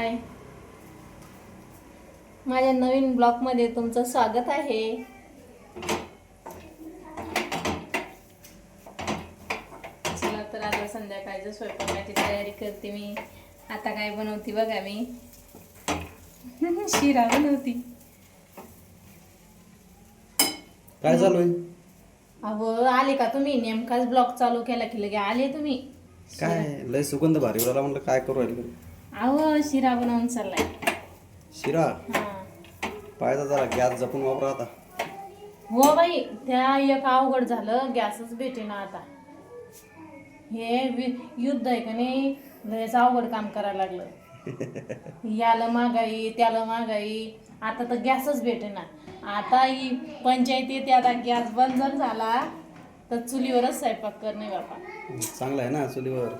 हाय, माझ्या नवीन ब्लॉगमध्ये तुमचं स्वागत आहे. चला तर आता संध्याकाळचं स्वयंपाकाची तयारी करते मी. आता काय बनवते बघा मी. शिरा बनवती. काय चालू आहे? अहो आले का तुम्ही? नेमकाच ब्लॉग चालू केला की लगे आले तुम्ही. काय लय सुगंध भारी उडाला, म्हणलं काय करू राहिलं? अहो शिरा बनवून चाललाय. शिरा हा पाहायचा जरा गॅस जपून वापरा आता. हो बाई, त्या एक अवघड झालं, गॅसच भेटेना आता. हे युद्ध आहे का नाही, लयच अवघड काम करायला लागलं. याला महागाई त्याला महागाई, आता तर गॅसच भेटेना. आता ही पंचायत येते, आता गॅस बंद जर झाला तर चुलीवरच स्वयंपाक करणे बापा. चांगलं आहे ना चुलीवर.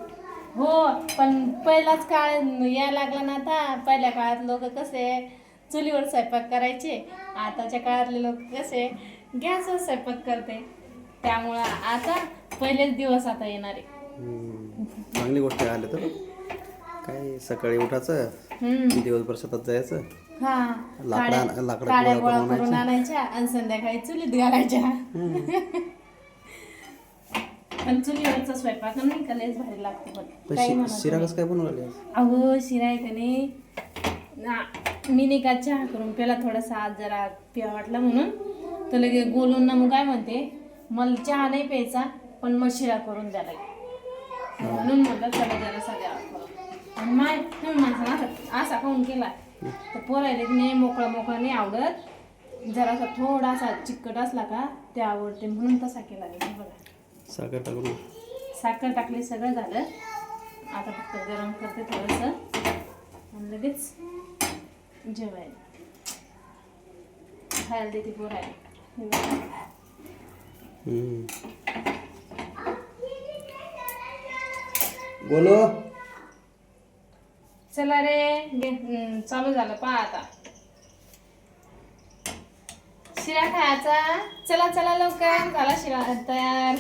हो, पण पहिलाच काळ यायला लागला ना आता. पहिल्या काळात लोक कसे चुलीवर स्वयंपाक करायचे, आताच्या काळातले लोक कसे गॅसवर स्वयंपाक करते. त्यामुळं आता पहिलेच दिवस आता येणार आहे. चांगली गोष्ट आली तर. काय सकाळी उठायचं, दिवसभर शेतात जायचं, हा, लाकडा काड्या गोळा करून आणायच्या आणि संध्याकाळी चुलीत घालायच्या. पण चुलीवरचा स्वयंपाक नाही का लयच भारी लागतो. पण शिरा कसं काय बनवले? अहो शिरा आहे का नाही, मी नाही का चहा करून पेला थोडासा, आज जरा पिवा वाटला म्हणून. तर लगे बोलून ना मग काय म्हणते, मला चहा नाही प्यायचा पण मग शिरा करून द्या लागे. म्हणून म्हणलं चला जरा सगळ्या आणि माय माणसानं असा खाऊन केला तर पोरायला की नाही मोकळा मोकळा नाही आवडत. जरासा थोडासा चिकट असला का ते आवडते, म्हणून तसा केला नाही. बघा साखर टाकून. साखर टाकली, सगळं झालं. आता फक्त गरम करते थोडंसं आणि लगेच जेवायला खायला देते पोरायला. बोलो चला रे, चालू झालं पहा आता शिरा खायचा. चला चला लवकर, झाला शिरा तयार.